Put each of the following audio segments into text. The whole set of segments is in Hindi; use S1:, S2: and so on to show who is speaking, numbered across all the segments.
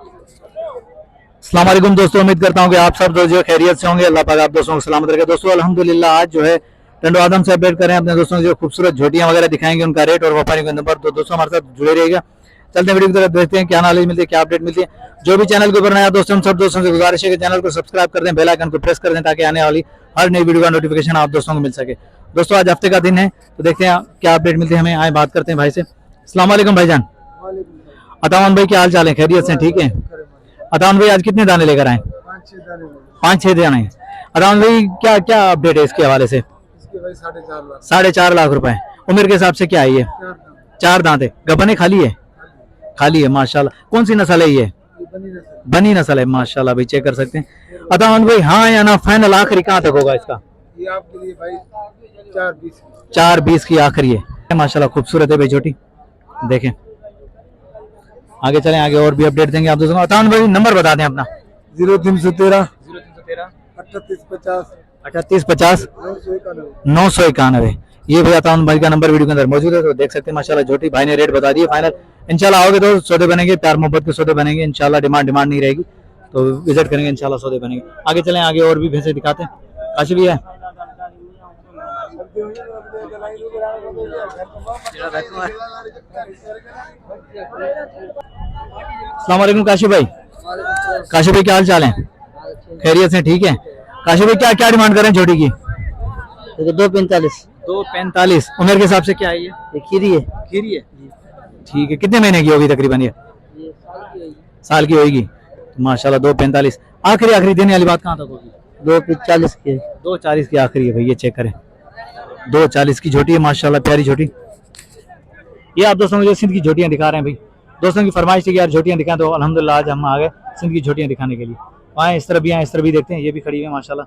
S1: अस्सलाम वालेकुम दोस्तों, उम्मीद करता हूँ कि आप सब जो खैरियत से होंगे। अल्लाह पाक आप दोस्तों को सलामत रखे। दोस्तों अल्हम्दुलिल्लाह आज जो है टंडो आदम से अपडेट करें अपने दोस्तों जो खूबसूरत झोटियां वगैरह दिखाएंगे, उनका रेट और व्यापारी का नंबर। तो दोस्तों हमारे साथ जुड़े रहिएगा। चलते हैं वीडियो की तरफ, देखते हैं क्या नॉलेज मिलती है, क्या अपडेट मिलती है। जो भी चैनल के ऊपर नया दोस्तों, हम सब दोस्तों से गुजारिश है कि चैनल को सब्सक्राइब कर दें, बेल आइकन को प्रेस कर दें ताकि आने वाली हर नई वीडियो का नोटिफिकेशन आप दोस्तों को मिल सके। दोस्तों आज हफ्ते का दिन है, तो देखते हैं क्या अपडेट मिलती है हमें। आए बात करते हैं भाई से। अस्सलाम वालेकुम भाईजान। अतावन भाई क्या हाल चाल है, खैरियत से ठीक है? अतावन भाई आज कितने दाने लेकर आए? 5-6 दाने। अतावन भाई क्या क्या अपडेट है इसके हवाले से? 4.5 लाख रुपए। उम्र के हिसाब से क्या है ये? 4 दांत है। गबने खाली है? खाली है माशाल्लाह। कौन सी नस्ल है ये? बनी नस्ल है माशाल्लाह भाई, चेक कर सकते हैं। अतावन भाई हाँ या ना फाइनल आखिरी कहाँ तक होगा इसका?
S2: ये आपके लिए भाई 4.20
S1: 4.20 की आखिरी है माशाल्लाह। खूबसूरत है भाई छोटी, देखें। आगे चलें, आगे और भी अपडेट देंगे आप दोस्तों को। अतावन भाई नंबर बता दें अपना।
S2: 0313
S1: 38 50 991। ये भैया अतावन भाई का नंबर वीडियो के अंदर मौजूद है, तो देख सकते हैं माशाल्लाह। छोटी भाई ने रेट बता दिए फाइनल। इंशाल्लाह आओगे तो सौदे बनेंगे, प्यार मोहब्बत के सौदे बनेंगे इंशाल्लाह। डिमांड नहीं रहेगी, तो विजिट करेंगे इंशाल्लाह, सौदे बनेंगे। आगे चलें, आगे और भी भैंसे दिखाते हैं। काशी भी है। अस्सलाम वालेकुम काशी भाई। काशी भाई क्या हाल चाल है, खैरियत से ठीक है? काशी भाई क्या क्या डिमांड कर रहे हैं छोटी की?
S3: 2.45।
S1: 2.45। उम्र के हिसाब से क्या है ये?
S3: खीरी है।
S1: खीरी है, ठीक है। कितने महीने की होगी तकरीबन ये? साल की होगी तो माशाल्लाह। 2.45 आखिरी देने वाली बात कहाँ तक होगी?
S3: 2.40 की।
S1: 2.40 की आखिरी है भाई, ये चेक करें। 2.40 की झोटी है माशाल्लाह, प्यारी झोटी। ये आप दोस्तों को जो सिंध की झोटियां दिखा रहे हैं भाई, दोस्तों की फरमाइश थी कि यार झोटियां दिखाएं, तो अल्हम्दुलिल्लाह आज हम आ गए सिंध की झोटियां दिखाने के लिए। आए इस तरफ भी आए, इस तरफ भी देखते हैं। ये भी खड़ी है माशाल्लाह।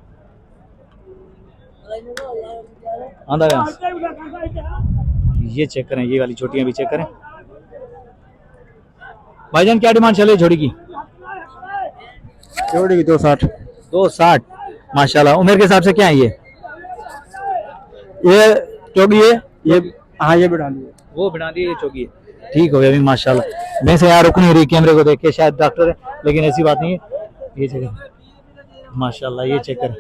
S1: ये चेक करें, ये वाली झोटियां भी चेक करें। भाईजान क्या डिमांड चले झोटी की?
S2: जोड़ी की 260।
S1: 260 माशाल्लाह। उम्र के हिसाब से क्या है ये? चौगी है ये?
S2: हाँ ये बिठा लिया,
S1: वो बिठा दिए, ये चौकी है। ठीक हो गया अभी माशाल्लाह। वैसे यार रुक नहीं रही कैमरे को देख के, शायद डॉक्टर है, लेकिन ऐसी बात नहीं है। ये चेक माशाल्लाह, ये चेक करें।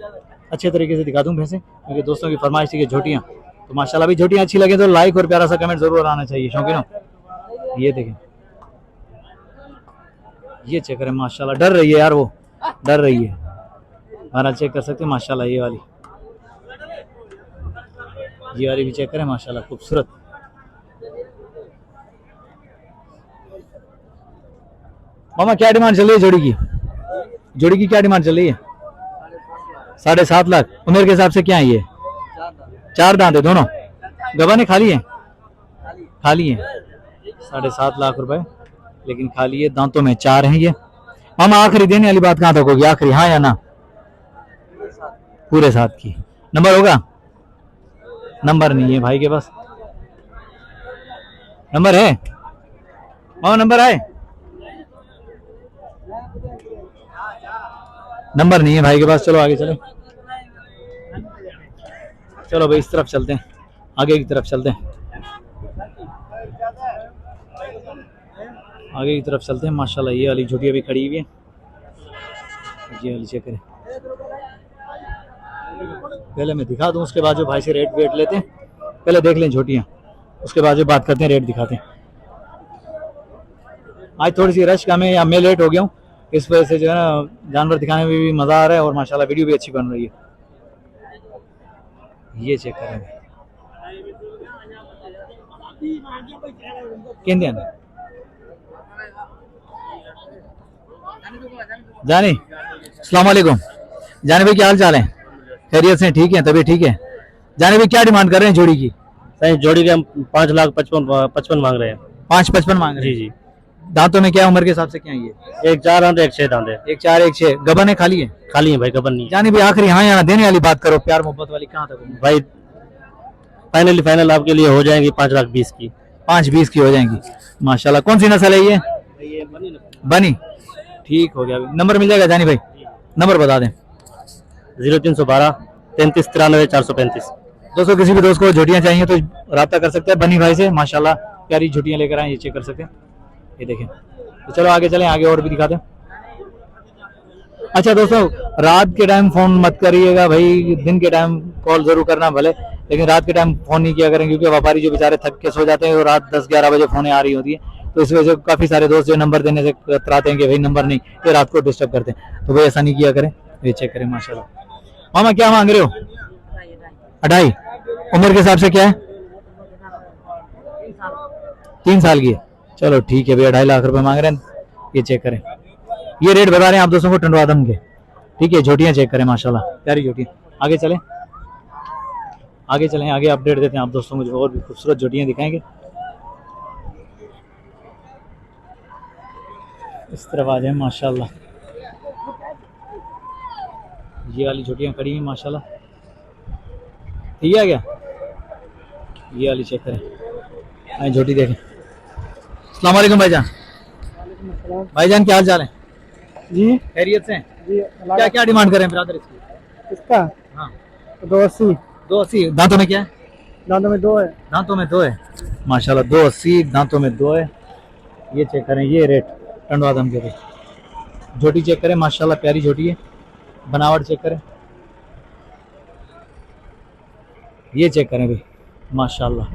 S1: अच्छे तरीके से दिखा दूं भैंसे, क्योंकि दोस्तों की फरमाइश थी कि झोटियां, तो माशाल्लाह भी झोटियां अच्छी लगे तो लाइक और प्यारा सा कमेंट जरूर आना चाहिए शौकीनों। ये देखें, ये चेक करें माशाल्लाह। डर रही है यार, वो डर रही है। हमारा चेक कर सकते हैं माशाल्लाह। ये वाली भी चेक करें माशाल्लाह, खूबसूरत। मामा क्या डिमांड चल रही है जोड़ी की? जोड़ी की क्या डिमांड चल रही है? 7.5 लाख। उम्र के हिसाब से क्या है ये? 4 दांत है दोनों। गवाने खाली है? खाली है। 7.5 लाख रुपए, लेकिन खाली है, दांतों में 4 हैं ये। मामा आखिरी देने वाली बात कहाँ तक होगी आखिरी, हाँ या ना? पूरे 7 की। नंबर होगा? नंबर नहीं है भाई के पास। नंबर है मामा? नंबर है? नंबर नहीं है भाई के पास। चलो आगे चलो, चलो भाई इस तरफ चलते हैं, आगे की तरफ चलते हैं, आगे की तरफ चलते हैं माशाल्लाह। ये वाली झोटियां भी खड़ी हुई है, ये वाली चेक करें। पहले मैं दिखा दूं, उसके बाद जो भाई से रेट वेट लेते हैं। पहले देख लें झोटियां, उसके बाद जो बात करते हैं, रेट दिखाते हैं। आज थोड़ी सी रश कम है, या मैं लेट हो गया हूँ, इस वजह से जो है ना जानवर दिखाने में भी मज़ा आ रहा है, और माशाल्लाह वीडियो भी अच्छी बन रही है। ये चेक करें जानी। अस्सलाम वालेकुम जानी भाई, क्या हाल चाल है, खैरियत से ठीक है? तभी ठीक है। जानी भाई क्या डिमांड कर रहे हैं जोड़ी की?
S3: सही जोड़ी के हम 5,55,55 मांग रहे हैं।
S1: 5.55 मांग रहे हैं?
S3: जी जी।
S1: दांतों में क्या, उम्र के हिसाब से क्या है ये?
S3: एक 4 दांत है, एक 6 दांत है।
S1: एक 4 एक 6। गबन है खाली है?
S3: खाली है भाई, गबन नहीं।
S1: जानी भाई आखिरी हाँ या ना देने वाली बात करो, प्यार मोहब्बत वाली, कहाँ तक
S3: भाई फाइनल आपके लिए हो जाएंगी 5,20,000 की।
S1: 5.20 की हो जाएंगी माशाल्लाह। कौन सी नस्ल है ये? बनी। ठीक हो गया। नंबर मिल जाएगा जानी भाई? नंबर बता दें।
S3: 0312 33 93 435।
S1: दोस्तों किसी भी दोस्त को झोटियां चाहिए तो राब्ता कर सकते हैं बनी भाई से, माशाल्लाह प्यारी झोटियां लेकर आए, ये चेक कर सकते हैं। ये देखें। तो चलो आगे चलें, आगे और भी दिखाते हैं। अच्छा दोस्तों, रात के टाइम फोन मत करिएगा भाई, दिन के टाइम कॉल जरूर करना भले, लेकिन रात के टाइम फोन नहीं किया करें, क्योंकि व्यापारी जो बेचारे थक के सो जाते हैं, वो रात 10-11 बजे फोन आ रही होती है, तो इस वजह से काफी सारे दोस्त जो नंबर देने से कतराते हैं कि भाई नंबर नहीं, ये रात को डिस्टर्ब करते हैं, तो भाई ऐसा नहीं किया करें। ये चेक करें माशाल्लाह। मामा क्या मांग रहे हो? 2.5। उम्र के हिसाब से क्या है? 3 साल की है। चलो ठीक है भैया, 2.5 लाख रुपए मांग रहे हैं। ये चेक करें, ये रेट बता रहे हैं आप दोस्तों को टंडवा आदम के। ठीक है, झोटियां चेक करें माशाल्लाह, प्यारी झोटियां। आगे चलें, आगे चलें, आगे अपडेट देते हैं आप दोस्तों को, जो और भी खूबसूरत झोटियां दिखाएंगे। इस तरफ आ जाए माशाल्लाह। ये वाली झोटियां खड़ी हैं माशाल्लाह। ठीक है क्या? ये वाली चेक करें, आए झोटी देखें। अस्सलाम वालेकुम भाईजान। भाईजान क्या हाल चाल है?
S2: जी
S1: खैरियत से हैं?
S2: जी।
S1: क्या क्या डिमांड कर रहे हैं ब्रदर इसकी?
S2: इसका
S1: हाँ
S2: 280।
S1: 280। दांतों में क्या है?
S2: दांतों में 2 है।
S1: दांतों में 2 है माशाल्लाह। 280 दांतों में 2 है। ये चेक करें, ये रेट टंडवा दम के रेट। झोटी चेक करें माशाल्लाह, प्यारी झोटी है। बनावट चेक करें, ये चेक करें भाई माशाल्लाह।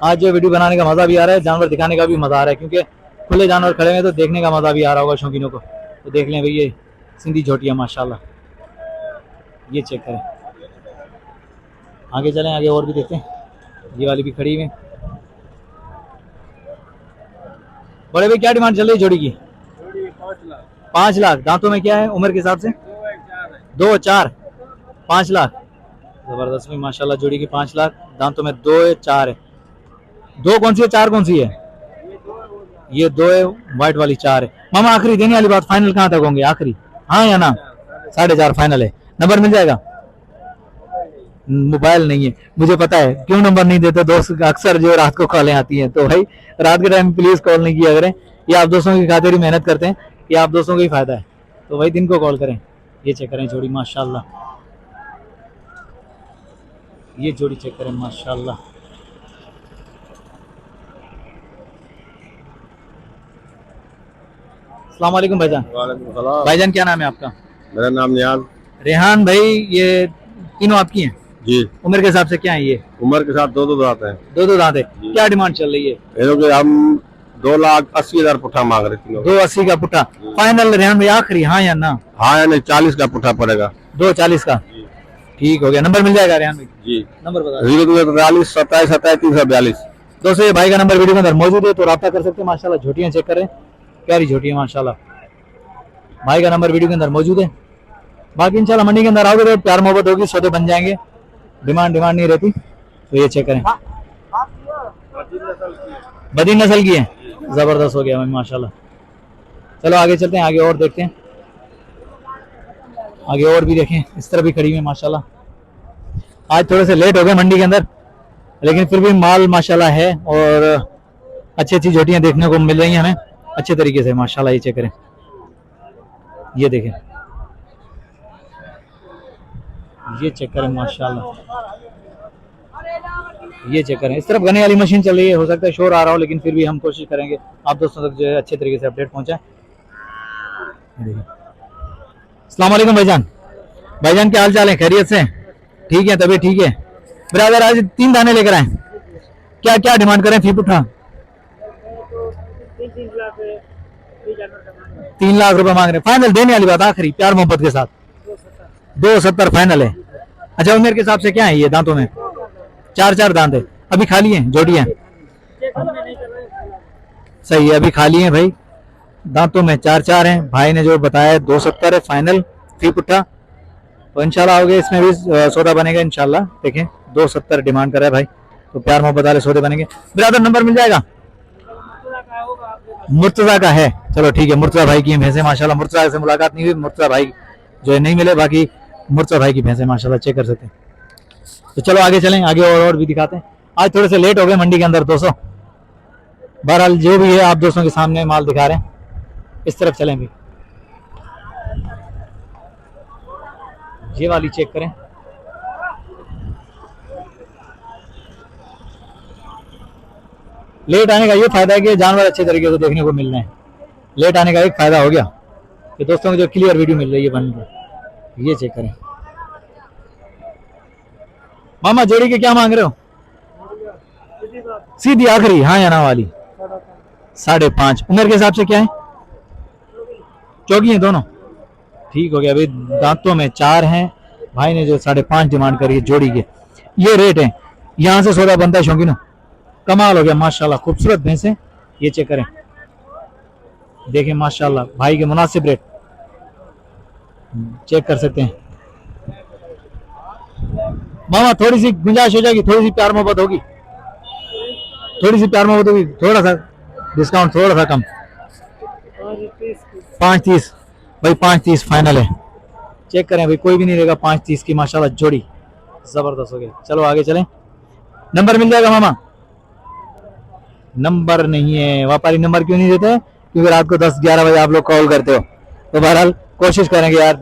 S1: आज जो वीडियो बनाने का मज़ा भी आ रहा है, जानवर दिखाने का भी मज़ा आ रहा है, क्योंकि खुले जानवर खड़े हैं तो देखने का मज़ा भी आ रहा होगा शौकीनों को। तो देख लें भाई, ये सिंधी झोटियाँ माशाल्लाह। ये चेक करें, आगे चलें, आगे और भी देखते हैं। ये वाली भी खड़ी हुई है। बड़े भाई क्या डिमांड चल रही है जोड़ी की? 5 लाख। दांतों में क्या है उम्र के हिसाब से? 2-4। 5 लाख। जबरदस्त में माशाल्लाह, जोड़ी की 5 लाख। दांतों में 2-4 है। 2 कौन सी है, 4 कौन सी है? ये 2 है, व्हाइट वाली 4 है। मामा आखिरी देने वाली बात, फाइनल कहाँ तक होंगे आखिरी? हाँ या ना? 4.5 फाइनल है। नंबर मिल जाएगा? मोबाइल नहीं है, मुझे पता है क्यों नंबर नहीं देते दोस्त, अक्सर जो रात को कॉलें आती हैं, तो भाई रात के टाइम प्लीज कॉल नहीं किया करें। ये आप दोस्तों की खातिर ही मेहनत करते हैं, ये आप दोस्तों को ही फायदा है, तो भाई दिन को कॉल करें। ये चेक करें जोड़ी माशाल्लाह, ये जोड़ी चेक करें माशाल्लाह। अस्सलाम वालेकुम भाईजान।
S2: वालेकुम सलाम।
S1: भाईजान क्या नाम है आपका?
S2: मेरा नाम नियाज।
S1: रेहान भाई, ये तीनों आपकी हैं?
S2: जी।
S1: उम्र के हिसाब से क्या है ये?
S2: उम्र के साथ 2 दांत हैं।
S1: 2 दांत है। क्या डिमांड चल रही है?
S2: हम 2,80,000 पुट्ठा मांग रहे थे।
S1: 280 का पुट्ठा फाइनल रेहान भाई, आखिरी हाँ या ना?
S2: हाँ यानी 40 का पुट्ठा पड़ेगा।
S1: 240 का। ठीक हो गया, नंबर मिल जाएगा रेहान भाई?
S2: जी।
S1: नंबर बता।
S2: 043 27 27 342।
S1: दोस्तों ये भाई का नंबर वीडियो के अंदर मौजूद है, तो राब्ता कर सकते हैं माशाल्लाह। झोटियां चेक करें, प्यारी झोटियां माशाल्लाह। भाई का नंबर वीडियो के अंदर मौजूद है। बाकी इंशाल्लाह मंडी के अंदर आओगे तो प्यार मोहब्बत होगी, सौदे बन जाएंगे, डिमांड नहीं रहती। तो ये चेक करें, बदी नस्ल की है, जबरदस्त हो गया भाई माशाल्लाह। चलो आगे चलते हैं, आगे और देखते हैं, आगे और भी देखें। इस तरह भी खड़ी हुई माशाल्लाह। आज थोड़े से लेट हो गए मंडी के अंदर, लेकिन फिर भी माल माशाल्लाह है और अच्छी अच्छी झोटियां देखने को मिल रही हैं हमें अच्छे तरीके से माशाल्लाह। ये चेक करें, ये देखें, ये चेक करें माशाल्लाह। ये चेक करें, इस तरफ गने वाली मशीन चल रही है, हो सकता है शोर आ रहा हो, लेकिन फिर भी हम कोशिश करेंगे आप दोस्तों तक जो है अच्छे तरीके से अपडेट पहुंचाएं। अस्सलाम वालेकुम भाईजान। भाईजान क्या हाल चाल है? खैरियत से? ठीक है, तभी ठीक है। ब्रदर आज 3 दाने लेकर आए, क्या क्या डिमांड करें फी पुट्ठा? 3 लाख रुपए मांग रहे हैं। फाइनल देने वाली बात आखिरी प्यार मोहब्बत के साथ? 270 फाइनल है। अच्छा उम्र के हिसाब से क्या है ये? दांतों में 4 दांत है। अभी खाली हैं जोड़ियां? सही है, अभी खाली हैं भाई। दांतों में 4 हैं। भाई ने जो बताया 270 है फाइनल फी पुट्ठा, तो इंशाल्लाह आओगे इसमें भी सौदा बनेगा इंशाल्लाह। देखें 270 डिमांड कर रहा है भाई, तो प्यार मोहब्बत वाले सौदे बनेंगे। ब्रदर नंबर मिल जाएगा? मुर्तजा का है, चलो ठीक है। मुर्तजा भाई की भैंसे माशाल्लाह, मुर्तजा से मुलाकात नहीं हुई, मुर्तजा भाई जो है नहीं मिले, बाकी मुर्तजा भाई की भैंसे माशाल्लाह चेक कर सकते हैं। तो चलो आगे चलें, आगे और भी दिखाते हैं। आज थोड़े से लेट हो गए मंडी के अंदर दोस्तों, बहरहाल जो भी है आप दोस्तों के सामने माल दिखा रहे हैं। इस तरफ चलें भी, ये वाली चेक करें, लेट आने का ये फायदा है कि जानवर अच्छे तरीके से देखने को मिल रहे हैं। लेट आने का एक फायदा हो गया, कि दोस्तों को जो क्लियर वीडियो मिल रही है बन रही। ये चेक करें मामा, जोड़ी के क्या मांग रहे हो? सीधी आखिरी हाँ या ना वाली 5.5। उम्र के हिसाब से क्या है? चौकी है दोनों, ठीक हो गया भाई। दांतों में 4 हैं। भाई ने जो 5.5 डिमांड करी है जोड़ी के, ये रेट है। यहाँ से सौदा बनता है शौकीनो, कमाल हो गया माशाल्लाह, खूबसूरत भैंसे। ये चेक करें, देखें माशाल्लाह भाई के मुनासिब रेट चेक कर सकते हैं। मामा थोड़ी सी गुंजाइश हो जाएगी, थोड़ी सी प्यार मोहब्बत होगी, थोड़ी सी प्यार मोहब्बत होगी, थोड़ा सा डिस्काउंट, थोड़ा सा कम। 5.30 भाई, 5.30 फाइनल है। चेक करें भाई, कोई भी नहीं देगा 5.30 की माशाल्लाह जोड़ी, जबरदस्त हो गया। चलो आगे चलें। नंबर मिल जाएगा मामा? नंबर नहीं है। व्यापारी नंबर क्यों नहीं देते? क्योंकि रात को 10-11 बजे आप लोग कॉल करते हो। तो बहरहाल कोशिश करेंगे यार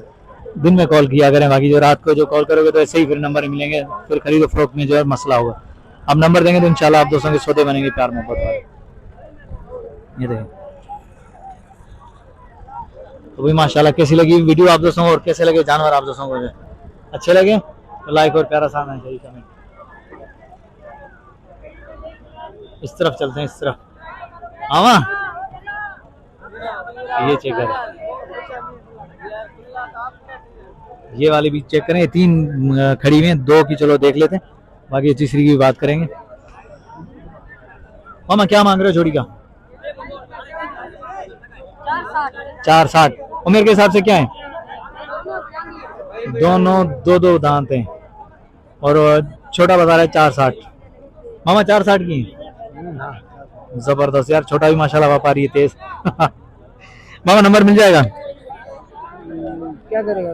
S1: दिन में कॉल किया करें, बाकी जो रात को जो कॉल करोगे तो ऐसे ही फिर नंबर मिलेंगे, फिर खरीदो फरोख्त में जो है मसला होगा। अब नंबर देंगे तो इंशाल्लाह आप दोस्तों के सौदे बनेंगे प्यार मोहब्बत वाले। ये देखें तो भाई माशाल्लाह कैसी लगी वीडियो आप दोस्तों को, और कैसे लगे जानवर आप दोस्तों को? अच्छे लगे तो लाइक और प्यारा सा आना चाहिए कमेंट। इस तरफ चलते हैं, इस तरफ आवा। ये चेक करें, ये वाली भी चेक करें। 3 खड़ी हुई हैं, 2 की चलो देख लेते हैं, बाकी तीसरी की भी बात करेंगे। मामा क्या मांग रहे हो जोड़ी का? 4.60। उम्र के हिसाब से क्या है? दोनों 2 दांत हैं, और छोटा बता रहा है 4.60। मामा 4.60 की है? जबरदस्त यार, छोटा भी माशाल्लाह व्यापारी है तेज। मामा नंबर मिल जाएगा?
S3: क्या करेगा?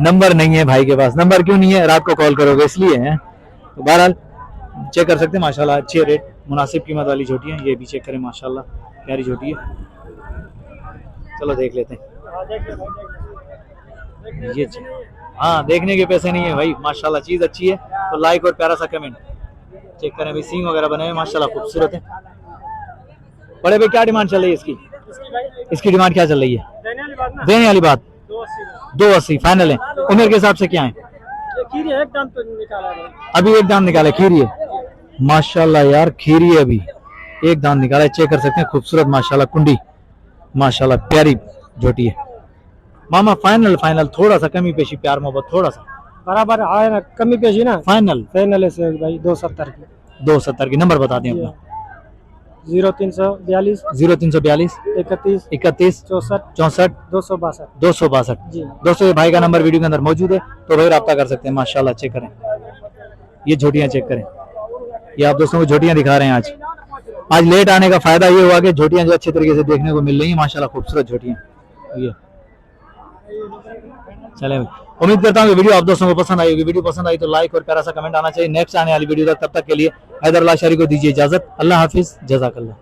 S1: नंबर नहीं है भाई के पास। नंबर क्यों नहीं है? रात को कॉल करोगे इसलिए है। तो बहरहाल चेक कर सकते हैं माशाल्लाह, अच्छे रेट, मुनासिब कीमत वाली झोटी है। ये भी चेक करें माशाल्लाह, प्यारी झोटी है। चलो देख लेते हैं। ये हाँ, देखने के पैसे नहीं है भाई, माशाल्लाह चीज अच्छी है तो लाइक और प्यारा सा कमेंट। चेक करें भाई, सींग वगैरह बने हुए माशाल्लाह खूबसूरत है। बड़े भाई क्या डिमांड चल रही है इसकी? इसकी डिमांड क्या चल रही है? देने वाली बात 2.80 फाइनल है। उम्र के हिसाब से क्या है?
S3: एक दांत तो निकाला है
S1: अभी, एक दांत निकाले, खीरी है माशाल्लाह यार, खीरी है अभी, एक दांत निकाला है। चेक कर सकते हैं, खूबसूरत माशाल्लाह कुंडी, माशाल्लाह प्यारी झोटी है। मामा फाइनल थोड़ा सा कमी पेशी, प्यार मोहब्बत थोड़ा सा
S3: बराबर आए ना, कमी पेशी ना।
S1: फाइनल
S3: फाइनल है भाई 270 की।
S1: 270 की। नंबर बता दें अपना?
S3: 0342
S1: 0342
S3: 31
S1: 31
S3: 64
S1: 64
S3: 262
S1: 262।
S3: जी।
S1: दोस्तों ये भाई का नंबर वीडियो के अंदर मौजूद है, तो भाई रब्ता कर सकते हैं माशाल्लाह। चेक करें ये झोटियां, चेक करें, ये आप दोस्तों को झोटियां दिखा रहे हैं। आज लेट आने का फायदा ये हुआ कि झोटियां जो अच्छे तरीके से देखने को मिल रही है माशाल्लाह, खूबसूरत झोटियां। ये चले भाई, उम्मीद करता हूँ कि वीडियो आप दोस्तों को पसंद आई होगी। वीडियो पसंद आई तो लाइक और प्यारा सा कमेंट आना चाहिए। नेक्स्ट आने वाली वीडियो तक, तब तक के लिए हैदर अल्लाह शारी को दीजिए इजाजत। अल्लाह हाफिज, जज़ाकल्लाह।